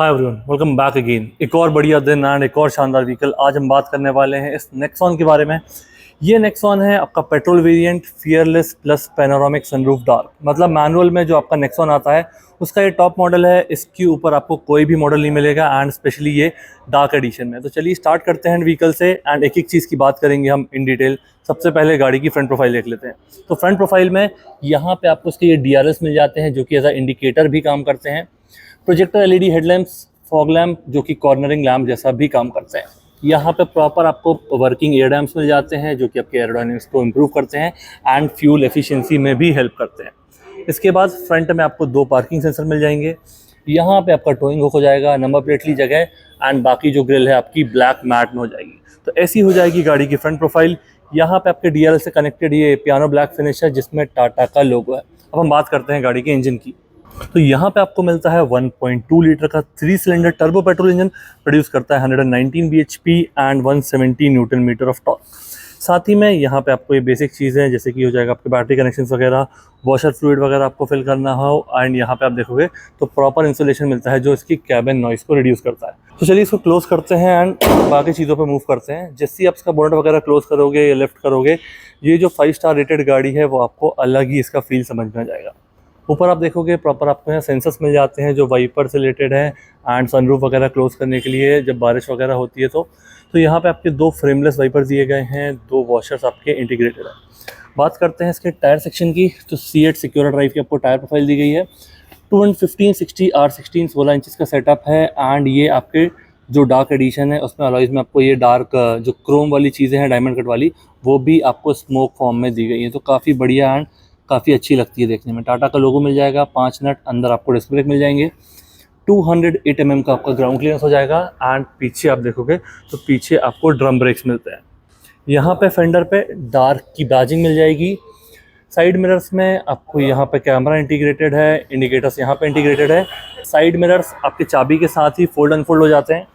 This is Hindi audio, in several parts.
Hi everyone, welcome back again. एक और बढ़िया दिन एंड एक और शानदार व्हीकल। आज हम बात करने वाले हैं इस नेक्सॉन के बारे में। ये नेक्सॉन है आपका petrol variant fearless plus panoramic sunroof dark. मतलब मैनुअल में जो आपका नेक्सॉन आता है उसका ये टॉप मॉडल है। इसके ऊपर आपको कोई भी मॉडल नहीं मिलेगा एंड स्पेशली ये डार्क एडिशन में। तो चलिए स्टार्ट करते हैं व्हीकल से एंड एक एक चीज़ की बात करेंगे हम इन डिटेल। सबसे पहले गाड़ी की फ्रंट प्रोफाइल देख लेते हैं। तो फ्रंट प्रोफाइल में यहाँ पे आपको इसके ये DRS मिल जाते हैं जो कि एज अ इंडिकेटर भी काम करते हैं। Projector LED headlamps, fog lamp जो कि कॉर्नरिंग लैम्प जैसा भी काम करते हैं। यहाँ पे प्रॉपर आपको वर्किंग एयर डैम्प्स मिल जाते हैं जो कि आपके एरोडायनेमिक्स को इम्प्रूव करते हैं एंड फ्यूल एफिशिएंसी में भी हेल्प करते हैं। इसके बाद फ्रंट में आपको 2 पार्किंग सेंसर मिल जाएंगे। यहाँ पे आपका टोइंग हुक हो जाएगा, नंबर प्लेट ली जगह एंड बाकी जो ग्रिल है आपकी ब्लैक मैट में हो जाएगी। तो ऐसी हो जाएगी गाड़ी की फ्रंट प्रोफाइल। यहाँ पे आपके DRL से कनेक्टेड ये पियानो ब्लैक फिनिश है जिसमें टाटा का लोगो है। अब हम बात करते हैं गाड़ी के इंजन की। तो यहाँ पे आपको मिलता है 1.2 लीटर का 3 cylinder turbo petrol engine. Produce करता है 119 bhp and 170 newton metre of torque. साथ ही में यहाँ पे आपको ये बेसिक चीज़ें जैसे कि हो जाएगा आपके बैटरी कनेक्शन वगैरह, वॉशर फ्लूइड वगैरह आपको फिल करना हो एंड यहाँ पे आप देखोगे तो प्रॉपर इंसुलेशन मिलता है जो इसकी कैबिन नॉइस को रिड्यूस करता है। तो चलिए इसको क्लोज करते हैं एंड बाकी चीज़ों पे मूव करते हैं। जैसे ही आप इसका बोनट वगैरह क्लोज करोगे या लिफ्ट करोगे, ये जो 5 स्टार रेटेड गाड़ी है वो आपको अलग ही इसका फील समझ में आ जाएगा। ऊपर आप देखोगे प्रॉपर आपको यहाँ सेंसर्स मिल जाते हैं जो वाइपर से रिलेटेड है एंड सनरूफ वगैरह क्लोज करने के लिए जब बारिश वगैरह होती है। तो यहाँ पे आपके 2 फ्रेमलेस वाइपर दिए गए हैं, 2 वॉशर्स आपके इंटीग्रेटेड है। बात करते हैं इसके टायर सेक्शन की। तो C8 सिक्योर ड्राइव की आपको टायर प्रोफाइल दी गई है। 215/60 R16 16 इंचज़ का सेटअप है एंड ये आपके जो डार्क एडिशन है उसमें अलॉयज़ में आपको ये डार्क जो क्रोम वाली चीज़ें हैं डायमंड कट वाली वो भी आपको स्मोक फॉर्म में दी गई है। तो काफ़ी बढ़िया एंड काफ़ी अच्छी लगती है देखने में। टाटा का लोगो मिल जाएगा, 5 नट अंदर आपको डिस्क ब्रेक मिल जाएंगे। 208 mm का आपका ग्राउंड क्लियरेंस हो जाएगा एंड पीछे आप देखोगे तो पीछे आपको ड्रम ब्रेक्स मिलते हैं। यहाँ पे फेंडर पे डार्क की बैजिंग मिल जाएगी। साइड मिरर्स में आपको यहाँ पे कैमरा इंटीग्रेटेड है, इंडिकेटर्स यहाँ पे इंटीग्रेटेड है। साइड मिरर्स आपके चाबी के साथ ही फोल्ड अनफोल्ड हो जाते हैं।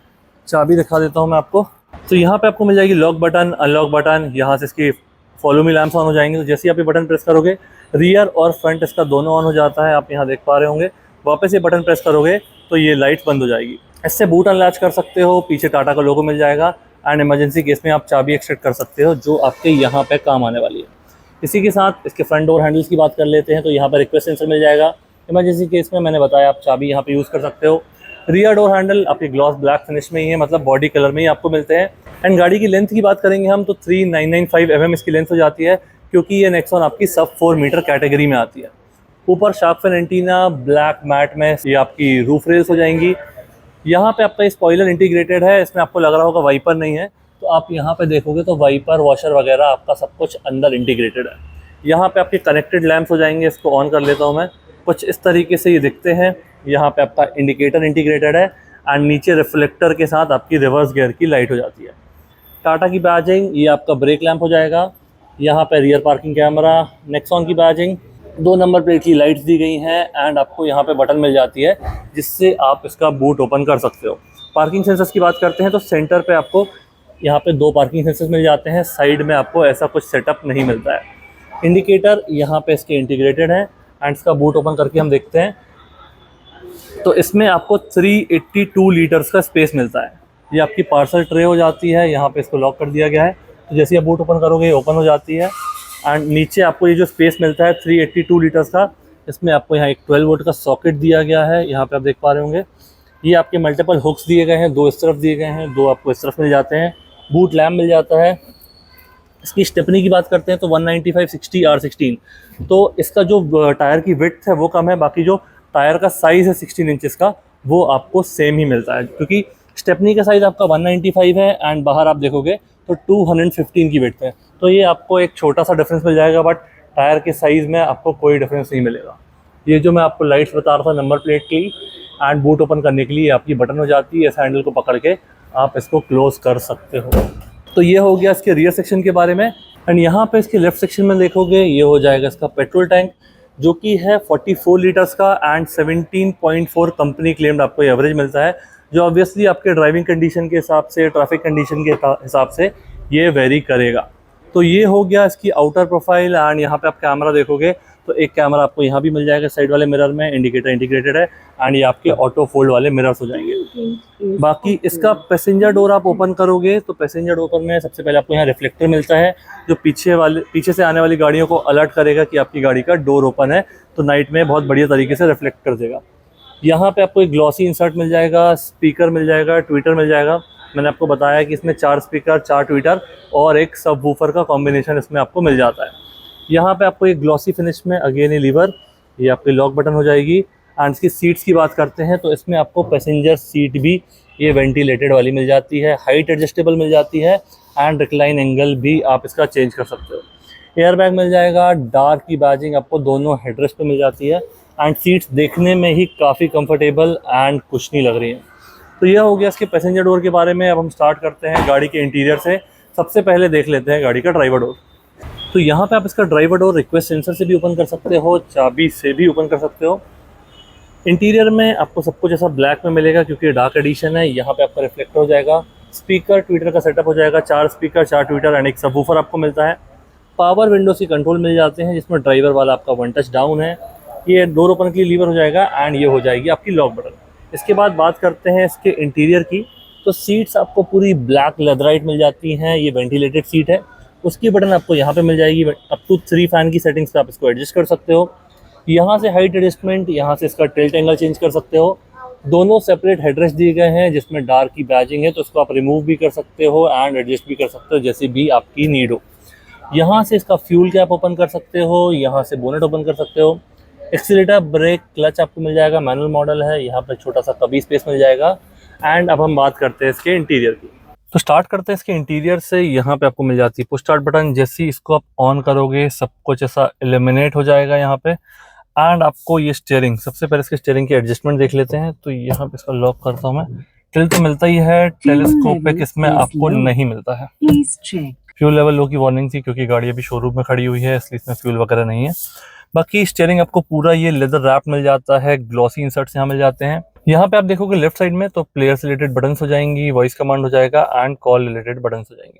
चाबी दिखा देता हूँ मैं आपको। तो यहाँ पे आपको मिल जाएगी लॉक बटन, अनलॉक बटन। यहाँ से इसकी फॉलो मी लैम्प्स ऑन हो जाएंगे। तो जैसे ही आप ये बटन प्रेस करोगे रियर और फ्रंट इसका दोनों ऑन हो जाता है, आप यहाँ देख पा रहे होंगे। वापस ये बटन प्रेस करोगे तो ये लाइट बंद हो जाएगी। इससे बूट अनलैच कर सकते हो, पीछे टाटा का लोगो मिल जाएगा एंड इमरजेंसी केस में आप चाबी एक्सट्रैक्ट कर सकते हो जो आपके यहाँ पे काम आने वाली है। इसी के साथ इसके फ्रंट डोर हैंडल्स की बात कर लेते हैं। तो यहाँ पर रिक्वेस्ट सेंसर मिल जाएगा। इमरजेंसी केस में मैंने बताया आप चाबी यहाँ पे यूज़ कर सकते हो। रियर डोर हैंडल आपके ग्लॉस ब्लैक फिनिश में ही है, मतलब बॉडी कलर में ही आपको मिलते हैं। एंड गाड़ी की लेंथ की बात करेंगे हम तो 3995 mm इसकी लेंथ हो जाती है क्योंकि ये नेक्सॉन आपकी सब 4 मीटर कैटेगरी में आती है। ऊपर shark fin antenna black matte में ये आपकी रूफ रेल्स हो जाएंगी। यहाँ पे आपका स्पॉइलर इंटीग्रेटेड है, इसमें आपको लग रहा होगा वाइपर नहीं है, तो आप यहाँ पे देखोगे तो वाइपर वॉशर वगैरह आपका सब कुछ अंदर इंटीग्रेटेड है। यहाँ पे आपके कनेक्टेड लैंप्स हो जाएंगे। इसको ऑन कर लेता हूँ मैं। कुछ इस तरीके से ये दिखते हैं। यहाँ पे आपका इंडिकेटर इंटीग्रेटेड है एंड नीचे रिफ्लेक्टर के साथ आपकी रिवर्स गियर की लाइट हो जाती है। टाटा की बैजिंग, ये आपका ब्रेक लैंप हो जाएगा। यहाँ पे रियर पार्किंग कैमरा, नेक्सॉन की बैजिंग, 2 नंबर प्लेट की लाइट्स दी गई हैं एंड आपको यहाँ पे बटन मिल जाती है जिससे आप इसका बूट ओपन कर सकते हो। पार्किंग सेंसर्स की बात करते हैं तो सेंटर पे आपको यहाँ पे 2 पार्किंग सेंसर्स मिल जाते हैं। साइड में आपको ऐसा कुछ सेटअप नहीं मिलता है। इंडिकेटर यहाँ पे इसके इंटीग्रेटेड है एंड इसका बूट ओपन करके हम देखते हैं तो इसमें आपको 382 लीटर्स का स्पेस मिलता है। ये आपकी पार्सल ट्रे हो जाती है। यहाँ पे इसको लॉक कर दिया गया है। तो जैसे ही आप बूट ओपन करोगे ये ओपन हो जाती है एंड नीचे आपको ये जो स्पेस मिलता है 382 लीटर्स का, इसमें आपको यहाँ एक 12 वोल्ट का सॉकेट दिया गया है। यहाँ पे आप देख पा रहे होंगे ये आपके मल्टीपल हुक्स दिए गए हैं, 2 इस तरफ दिए गए हैं, 2 आपको इस तरफ मिल जाते हैं। बूट लैम्प मिल जाता है। इसकी स्टेपनी की बात करते हैं तो 195/60 R16। तो इसका जो टायर की विड्थ है वो कम है, बाकी जो टायर का साइज़ है 16 इंचज़ का वो आपको सेम ही मिलता है क्योंकि स्टेपनी का साइज़ आपका 195 है एंड बाहर आप देखोगे तो 215 की विड्थ है। तो ये आपको एक छोटा सा डिफरेंस मिल जाएगा बट टायर के साइज़ में आपको कोई डिफरेंस नहीं मिलेगा। ये जो मैं आपको लाइट्स बता रहा था नंबर प्लेट की एंड बूट ओपन करने के लिए आपकी बटन हो जाती है। इस हैंडल को पकड़ के आप इसको क्लोज़ कर सकते हो। तो ये हो गया इसके रियर सेक्शन के बारे में। एंड यहाँ पे इसके लेफ्ट सेक्शन में देखोगे ये हो जाएगा इसका पेट्रोल टैंक जो कि है 44 लीटर्स का एंड 17.4 कंपनी क्लेम्ड आपको एवरेज मिलता है, जो ऑब्वियसली आपके ड्राइविंग कंडीशन के हिसाब से, ट्रैफिक कंडीशन के हिसाब से ये वेरी करेगा। तो ये हो गया इसकी आउटर प्रोफाइल एंड यहाँ पे आप कैमरा देखोगे तो एक कैमरा आपको यहाँ भी मिल जाएगा साइड वाले मिरर में, इंडिकेटर इंटीग्रेटेड है एंड ये आपके ऑटो फोल्ड वाले मिरर्स हो जाएंगे। बाकी इसका पैसेंजर डोर आप ओपन करोगे तो पैसेंजर डोर में सबसे पहले आपको यहाँ रिफ्लेक्टर मिलता है जो पीछे से आने वाली गाड़ियों को अलर्ट करेगा कि आपकी गाड़ी का डोर ओपन है, तो नाइट में बहुत बढ़िया तरीके से रिफ्लेक्ट कर देगा। यहाँ पे आपको एक ग्लॉसी इंसर्ट मिल जाएगा, स्पीकर मिल जाएगा, ट्विटर मिल जाएगा। मैंने आपको बताया कि इसमें 4 स्पीकर, 4 ट्विटर और एक सब वूफर का कॉम्बिनेशन इसमें आपको मिल जाता है। यहाँ पे आपको एक ग्लॉसी फिनिश में अगेन ये लीवर, ये आपकी लॉक बटन हो जाएगी। एंड इसकी सीट्स की बात करते हैं तो इसमें आपको पैसेंजर सीट भी ये वेंटिलेटेड वाली मिल जाती है, हाइट एडजस्टेबल मिल जाती है एंड रिक्लाइन एंगल भी आप इसका चेंज कर सकते हो। एयर बैग मिल जाएगा, डार्क की बैजिंग आपको दोनों हेडरेस्ट पे मिल जाती है एंड सीट्स देखने में ही काफ़ी कंफर्टेबल एंड कुशनी लग रही हैं। तो यह हो गया इसके पैसेंजर डोर के बारे में। अब हम स्टार्ट करते हैं गाड़ी के इंटीरियर से। सबसे पहले देख लेते हैं गाड़ी का ड्राइवर डोर। तो यहाँ पे आप इसका ड्राइवर डोर रिक्वेस्ट सेंसर से भी ओपन कर सकते हो, चाबी से भी ओपन कर सकते हो। इंटीरियर में आपको सब कुछ ऐसा ब्लैक में मिलेगा क्योंकि डार्क एडिशन है। यहाँ पे आपका रिफ्लेक्टर हो जाएगा, स्पीकर ट्विटर का सेटअप हो जाएगा, 4 स्पीकर, 4 ट्विटर एंड एक सबवूफर आपको मिलता है। पावर विंडोज की कंट्रोल मिल जाते हैं जिसमें ड्राइवर वाला आपका 1 टच डाउन है, ये डोर ओपन के लिए लीवर हो जाएगा एंड ये हो जाएगी आपकी लॉक बटन। इसके बाद बात करते हैं इसके इंटीरियर की। तो सीट्स आपको पूरी ब्लैक लेदराइट मिल जाती हैं, ये वेंटिलेटेड सीट है। उसकी बटन आपको यहाँ पे मिल जाएगी, अप टू 3 फैन की सेटिंग्स पे आप इसको एडजस्ट कर सकते हो। यहाँ से हाइट एडजस्टमेंट, यहाँ से इसका टिल्ट एंगल चेंज कर सकते हो। दोनों सेपरेट हेडरेस्ट दिए गए हैं जिसमें डार्क की बैजिंग है, तो इसको आप रिमूव भी कर सकते हो एंड एडजस्ट भी कर सकते हो जैसे भी आपकी नीड हो। यहाँ से इसका फ्यूल कैप ओपन कर सकते हो, यहाँ से बोनेट ओपन कर सकते हो। एक्सीलेटर, ब्रेक, क्लच आपको मिल जाएगा, मैनुअल मॉडल है। यहाँ पे छोटा सा कबी स्पेस मिल जाएगा। एंड अब हम बात करते हैं इसके इंटीरियर की। तो स्टार्ट करते हैं इसके इंटीरियर से। यहाँ पे आपको मिल जाती है पुश स्टार्ट बटन, जैसे ही इसको आप ऑन करोगे सब कुछ ऐसा एलिमिनेट हो जाएगा यहाँ पे। एंड आपको ये स्टीयरिंग, सबसे पहले इसके स्टीयरिंग की एडजस्टमेंट देख लेते हैं। तो यहाँ पे इसका लॉक करता हूँ मैं। टिल्ट तो मिलता ही है, टेलीस्कोपिक इसमें आपको नहीं मिलता है। फ्यूल लेवल लो की वार्निंग थी क्योंकि गाड़ी अभी शोरूम में खड़ी हुई है, इसलिए इसमें फ्यूल वगैरह नहीं है। बाकी स्टीयरिंग आपको पूरा ये लेदर रैप मिल जाता है, ग्लॉसी इंसर्ट्स यहाँ मिल जाते हैं। यहाँ पे आप देखोगे लेफ्ट साइड में तो प्लेयर से रिलेटेड बटन्स हो जाएंगी, वॉइस कमांड हो जाएगा एंड कॉल रिलेटेड बटन्स हो जाएंगे।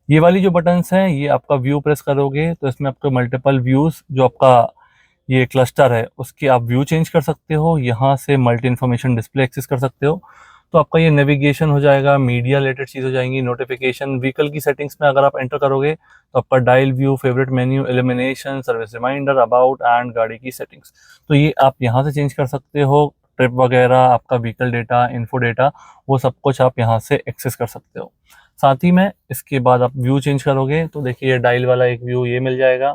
ये वाली जो बटन्स हैं ये आपका व्यू प्रेस करोगे तो इसमें आपको मल्टीपल व्यूज, जो आपका ये क्लस्टर है उसके आप व्यू चेंज कर सकते हो। यहाँ से मल्टी इन्फॉर्मेशन डिस्प्ले एक्सेस कर सकते हो। तो आपका ये नेविगेशन हो जाएगा, मीडिया रिलेटेड चीज़ हो जाएंगी, नोटिफिकेशन। व्हीकल की सेटिंग्स में अगर आप एंटर करोगे तो आपका dial view, favourite menu, elimination, service reminder, about and गाड़ी की सेटिंग्स, तो ये आप यहाँ से चेंज कर सकते हो। ट्रिप वगैरह, आपका व्हीकल डेटा, इन्फो डेटा, वो सब कुछ आप यहाँ से एक्सेस कर सकते हो। साथ ही में इसके बाद आप व्यू चेंज करोगे तो देखिए डायल वाला एक व्यू ये मिल जाएगा।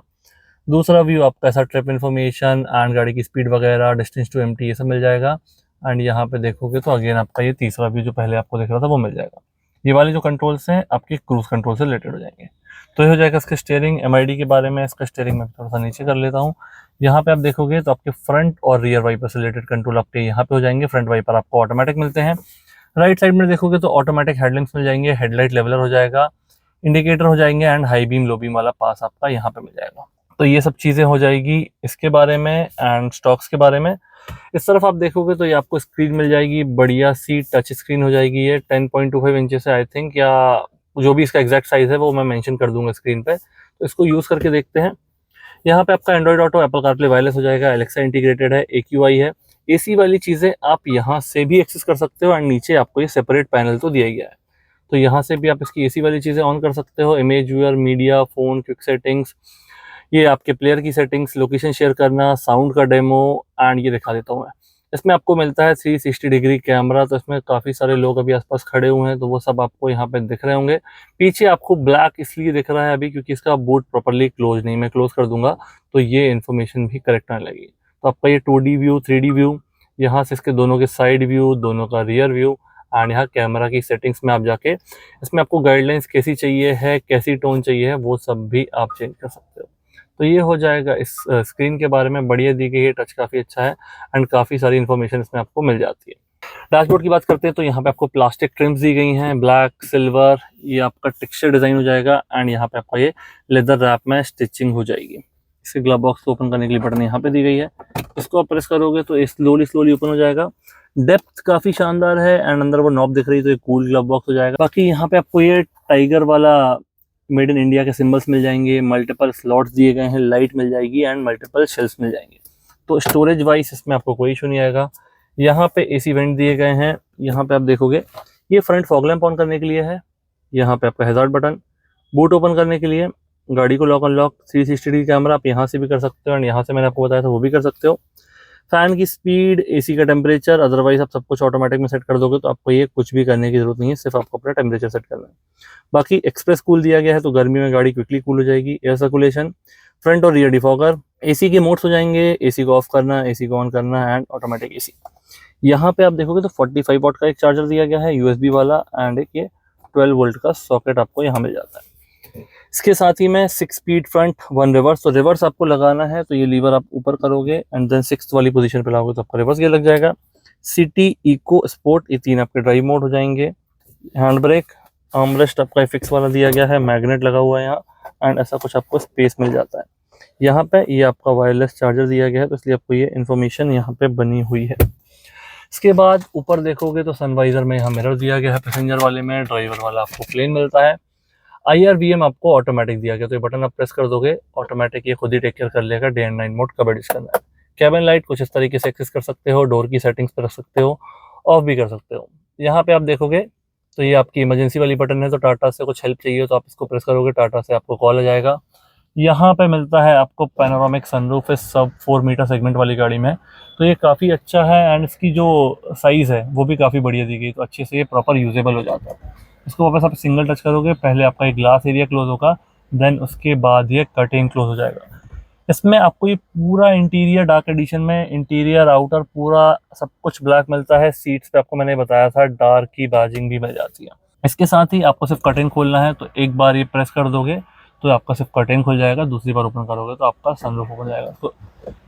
दूसरा व्यू आपका ऐसा ट्रिप इन्फॉर्मेशन एंड गाड़ी की स्पीड वगैरह, डिस्टेंस टू एम्प्टी, ये सब मिल जाएगा। एंड यहाँ पे देखोगे तो अगेन आपका ये तीसरा व्यू जो पहले आपको दिख रहा था वो मिल जाएगा। ये वाले जो कंट्रोल्स हैं आपके क्रूज कंट्रोल से रिलेटेड हो जाएंगे। तो ये हो जाएगा इसका स्टीयरिंग। एमआईडी के बारे में, इसका स्टीयरिंग मैं थोड़ा सा नीचे कर लेता हूँ। यहाँ पे आप देखोगे तो आपके फ्रंट और रियर वाइपर से रिलेटेड कंट्रोल आपके यहाँ पे हो जाएंगे। फ्रंट वाइपर आपको ऑटोमेटिक मिलते हैं। राइट साइड में देखोगे तो ऑटोमेटिक हेडलैम्प्स मिल जाएंगे, हेडलाइट लेवलर हो जाएगा, इंडिकेटर हो जाएंगे and high beam low beam वाला पास आपका यहाँ पे मिल जाएगा। तो ये सब चीज़ें हो जाएगी इसके बारे में एंड स्टॉक्स के बारे में। इस तरफ आप देखोगे तो ये आपको स्क्रीन मिल जाएगी, बढ़िया सी टच स्क्रीन हो जाएगी। ये 10.25 इंचेस है आई थिंक, या जो भी इसका एग्जैक्ट साइज है वो मैं मेंशन कर दूंगा स्क्रीन पे। तो इसको यूज़ करके देखते हैं। यहाँ पे आपका Android auto, Apple CarPlay wireless हो जाएगा, एलेक्सा इंटीग्रेटेड है, AQI है। AC वाली चीज़ें आप यहाँ से भी एक्सेस कर सकते हो एंड नीचे आपको ये सेपरेट पैनल तो दिया गया है, तो यहाँ से भी आप इसकी AC वाली चीज़ें ऑन कर सकते हो। Image viewer, media, phone, quick settings, ये आपके प्लेयर की सेटिंग्स, लोकेशन शेयर करना, साउंड का डेमो एंड ये दिखा देता हूँ मैं। इसमें आपको मिलता है 360 डिग्री कैमरा, तो इसमें काफ़ी सारे लोग अभी आसपास खड़े हुए हैं तो वो सब आपको यहाँ पे दिख रहे होंगे। पीछे आपको ब्लैक इसलिए दिख रहा है अभी क्योंकि इसका बूट प्रॉपर्ली क्लोज नहीं, मैं क्लोज कर दूंगा तो ये इन्फॉर्मेशन भी करेक्ट आने लगेगी। तो आपका ये 2D व्यू, 3D व्यू, यहाँ से इसके दोनों के साइड व्यू, दोनों का रियर व्यू एंड यहाँ कैमरा की सेटिंग्स में आप जाके इसमें आपको गाइडलाइंस कैसी चाहिए है, कैसी टोन चाहिए है, वो सब भी आप चेंज कर सकते हो। तो ये हो जाएगा इस स्क्रीन के बारे में। बढ़िया दी गई है, टच काफ़ी अच्छा है एंड काफ़ी सारी इन्फॉर्मेशन इसमें आपको मिल जाती है। डैशबोर्ड की बात करते हैं तो यहाँ पे आपको प्लास्टिक ट्रिम्स दी गई हैं, ब्लैक, सिल्वर, ये आपका टेक्सचर डिज़ाइन हो जाएगा एंड यहाँ पे आपका ये लेदर रैप में स्टिचिंग हो जाएगी। इसके ग्लव बॉक्स को ओपन करने के लिए बटन यहाँ पे दी गई है, इसको आप प्रेस करोगे तो स्लोली ओपन हो जाएगा। डेप्थ काफ़ी शानदार है एंड अंदर वो नॉब दिख रही है तो ये कूल ग्लव बॉक्स हो जाएगा। बाकी यहाँ पे आपको ये टाइगर वाला मेड इन इंडिया के सिंबल्स मिल जाएंगे, मल्टीपल स्लॉट्स दिए गए हैं, लाइट मिल जाएगी एंड मल्टीपल शेल्फ्स मिल जाएंगे। तो स्टोरेज वाइज इसमें आपको कोई इशू नहीं आएगा। यहाँ पे एसी वेंट दिए गए हैं। यहाँ पे आप देखोगे ये फ्रंट फॉग लैंप ऑन करने के लिए है। यहाँ पे आपका हैजार्ड बटन, बूट ओपन करने के लिए, गाड़ी को लॉक अनलॉक, 360 डिग्री कैमरा आप यहाँ से भी कर सकते हो एंड यहाँ से मैंने आपको बताया था वो भी कर सकते हो। फैन की स्पीड, एसी का टेम्परेचर, अदरवाइज आप सब कुछ ऑटोमेटिक में सेट कर दोगे तो आपको ये कुछ भी करने की जरूरत नहीं है, सिर्फ आपको अपना टेम्परेचर सेट करना है। बाकी एक्सप्रेस कूल दिया गया है तो गर्मी में गाड़ी क्विकली कूल हो जाएगी। एयर सर्कुलेशन, फ्रंट और रियर डिफॉगर, एसी के मोड्स हो जाएंगे, एसी को ऑफ करना, एसी को ऑन करना एंड ऑटोमेटिक एसी। यहाँ पे आप देखोगे तो 45 वॉट का एक चार्जर दिया गया है यूएसबी वाला एंड एक ये 12 वोल्ट का सॉकेट आपको यहाँ मिल जाता है। इसके साथ ही में 6 स्पीड फ्रंट 1 रिवर्स। तो रिवर्स आपको लगाना है तो ये लीवर आप ऊपर करोगे एंड देन 6th वाली पोजीशन पे लाओगे तो आपका रिवर्स गियर लग जाएगा। सिटी, इको, स्पोर्ट, ये 3 आपके ड्राइव मोड हो जाएंगे। हैंड ब्रेक, आर्मरेस्ट आपका फिक्स वाला दिया गया है, मैग्नेट लगा हुआ है यहाँ एंड ऐसा कुछ आपको स्पेस मिल जाता है। यहाँ पे ये आपका वायरलेस चार्जर दिया गया है तो इसलिए आपको ये इन्फॉर्मेशन यहाँ पे बनी हुई है। इसके बाद ऊपर देखोगे तो सनवाइजर में यहाँ मिरर दिया गया है पैसेंजर वाले में, ड्राइवर वाला आपको प्लेन मिलता है। IRVM आपको ऑटोमेटिक दिया गया तो ये बटन आप प्रेस कर दोगे ऑटोमेटिक ये खुद ही टेक केयर कर लेगा डे एंड नाइट मोड कब एडिट करना है। कैबिन लाइट कुछ इस तरीके से एक्सेस कर सकते हो, डोर की सेटिंग्स पर रख सकते हो, ऑफ भी कर सकते हो। यहाँ पे आप देखोगे तो ये आपकी इमरजेंसी वाली बटन है तो टाटा से कुछ हेल्प चाहिए तो आप इसको प्रेस करोगे, टाटा से आपको कॉल आ जाएगा। यहाँ पे मिलता है आपको पैनोरामिक सनरूफ इस सब 4 मीटर सेगमेंट वाली गाड़ी में, तो ये काफ़ी अच्छा है एंड इसकी जो साइज़ है वो भी काफ़ी बढ़िया दी गई तो अच्छे से ये प्रॉपर यूजेबल हो जाता है। इसको वापस आप सिंगल टच करोगे, पहले आपका एक ग्लास एरिया क्लोज होगा, देन उसके बाद ये कर्टेन क्लोज हो जाएगा। इसमें आपको ये पूरा इंटीरियर डार्क एडिशन में, इंटीरियर आउटर पूरा सब कुछ ब्लैक मिलता है। सीट्स पे आपको मैंने बताया था डार्क की बैजिंग भी मिल जाती है। इसके साथ ही आपको सिर्फ कर्टेन खोलना है तो एक बार ये प्रेस कर दोगे तो आपका सिर्फ कर्टेन खुल जाएगा, दूसरी बार ओपन करोगे तो आपका सनरूफ ओपन जाएगा। तो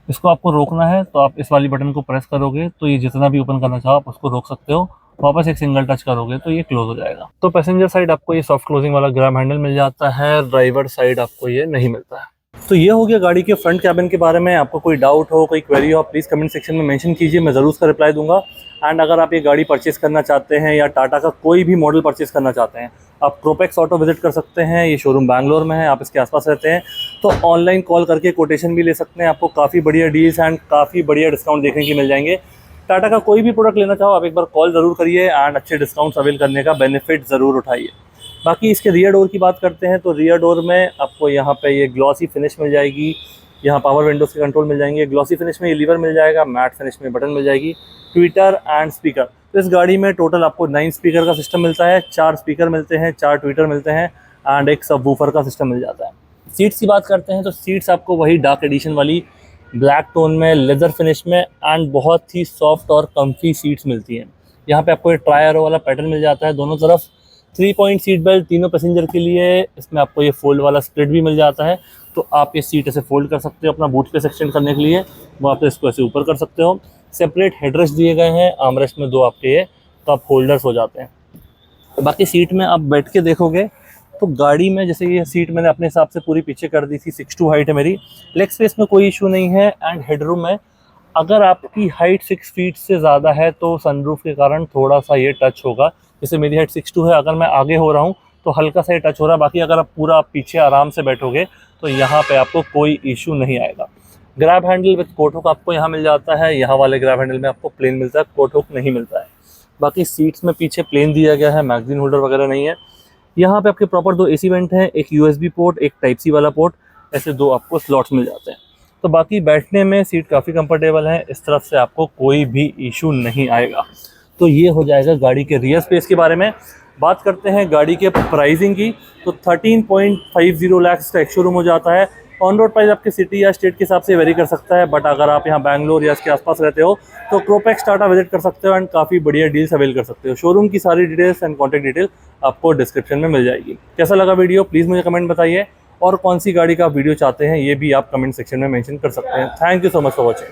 इसको आपको रोकना है तो आप इस वाली बटन को प्रेस करोगे तो ये जितना भी ओपन करना चाहो आप उसको रोक सकते हो, वापस एक सिंगल टच करोगे तो ये क्लोज हो जाएगा। तो पैसेंजर साइड आपको ये सॉफ्ट क्लोजिंग वाला ग्रैब हैंडल मिल जाता है, ड्राइवर साइड आपको ये नहीं मिलता है। तो ये हो गया गाड़ी के फ्रंट कैबिन के बारे में। आपको कोई डाउट हो, कोई क्वेरी हो, प्लीज़ कमेंट सेक्शन में मेंशन कीजिए, मैं ज़रूर उसका रिप्लाई दूंगा। एंड अगर आप ये गाड़ी परचेस करना चाहते हैं या टाटा का कोई भी मॉडल परचेस करना चाहते हैं, आप क्रोपेक्स ऑटो विजिट कर सकते हैं। ये शोरूम बैंगलोर में है, आप इसके आसपास रहते हैं तो ऑनलाइन कॉल करके कोटेशन भी ले सकते हैं। आपको काफ़ी बढ़िया डील्स एंड काफ़ी बढ़िया डिस्काउंट देखने के मिल जाएंगे। टाटा का कोई भी प्रोडक्ट लेना चाहो आप एक बार कॉल ज़रूर करिए एंड अच्छे डिस्काउंट्स अवेल करने का बेनिफिट ज़रूर उठाइए। बाकी इसके रियर डोर की बात करते हैं तो रियर डोर में आपको यहाँ पे ये ग्लॉसी फिनिश मिल जाएगी, यहाँ पावर विंडोज़ के कंट्रोल मिल जाएंगे। ग्लॉसी फिनिश में ये लीवर मिल जाएगा, मैट फिनिश में बटन मिल जाएगी, ट्विटर एंड स्पीकर। तो इस गाड़ी में टोटल आपको 9 स्पीकर का सिस्टम मिलता है, 4 स्पीकर मिलते हैं, 4 ट्विटर मिलते हैं एंड एक सबवूफर का सिस्टम मिल जाता है। सीट्स की बात करते हैं तो सीट्स आपको वही डार्क एडिशन वाली ब्लैक टोन में, लेदर फिनिश में एंड बहुत ही सॉफ्ट और कम्फी सीट्स मिलती हैं। यहाँ पे आपको ये ट्राई एरो वाला पैटर्न मिल जाता है दोनों तरफ, 3 पॉइंट सीट बेल्ट तीनों पैसेंजर के लिए। इसमें आपको ये फोल्ड वाला स्प्लिट भी मिल जाता है तो आप ये सीट ऐसे फोल्ड कर सकते हो अपना बूट स्पेस एक्सटेंड करने के लिए, वहाँ पे इसको ऐसे ऊपर कर सकते हो। सेपरेट हेडरेस्ट दिए गए हैं, आर्मरेस्ट में 2 आपके ये कप होल्डर्स हो जाते हैं। बाकी सीट में आप बैठ के देखोगे तो गाड़ी में जैसे ये सीट मैंने अपने हिसाब से पूरी पीछे कर दी थी, 6'2" हाइट है मेरी, लेग स्पेस में कोई इशू नहीं है एंड हेडरूम में अगर आपकी हाइट 6 फीट से ज़्यादा है तो सनरूफ के कारण थोड़ा सा ये टच होगा। जैसे मेरी हाइट 6'2" है, अगर मैं आगे हो रहा हूँ तो हल्का सा ये टच हो रहा है। बाकी अगर आप पूरा पीछे आराम से बैठोगे तो यहाँ पे आपको कोई इशू नहीं आएगा। Grab handle with coat hook आपको यहाँ मिल जाता है, यहाँ वाले ग्रैब हैंडल में आपको प्लेन मिलता है, कोट हुक नहीं मिलता है। बाकी सीट्स में पीछे प्लेन दिया गया है, मैगजीन होल्डर वगैरह नहीं है। यहाँ पे आपके प्रॉपर 2 एसी वेंट हैं, एक USB पोर्ट, एक टाइप सी वाला पोर्ट, ऐसे 2 आपको स्लॉट्स मिल जाते हैं। तो बाकी बैठने में सीट काफ़ी कंफर्टेबल है, इस तरफ से आपको कोई भी इशू नहीं आएगा। तो ये हो जाएगा गाड़ी के रियर स्पेस के बारे में। बात करते हैं गाड़ी के प्राइसिंग की तो 13.50 लाख इसका एक शोरूम हो जाता है। ऑन रोड प्राइस आपके सिटी या स्टेट के हिसाब से वेरी कर सकता है, बट अगर आप यहाँ बैंगलोर या इसके आसपास रहते हो तो क्रोपेक्स टाटा विजिट कर सकते हो एंड काफ़ी बढ़िया डील्स अवेल कर सकते हो। शोरूम की सारी डिटेल्स एंड कॉन्टैक्ट डिटेल आपको डिस्क्रिप्शन में मिल जाएगी। कैसा लगा वीडियो प्लीज़ मुझे कमेंट बताइए, और कौन सी गाड़ी का वीडियो चाहते हैं ये भी आप कमेंट सेक्शन में मेंशन कर सकते हैं। Thank you so much for watching.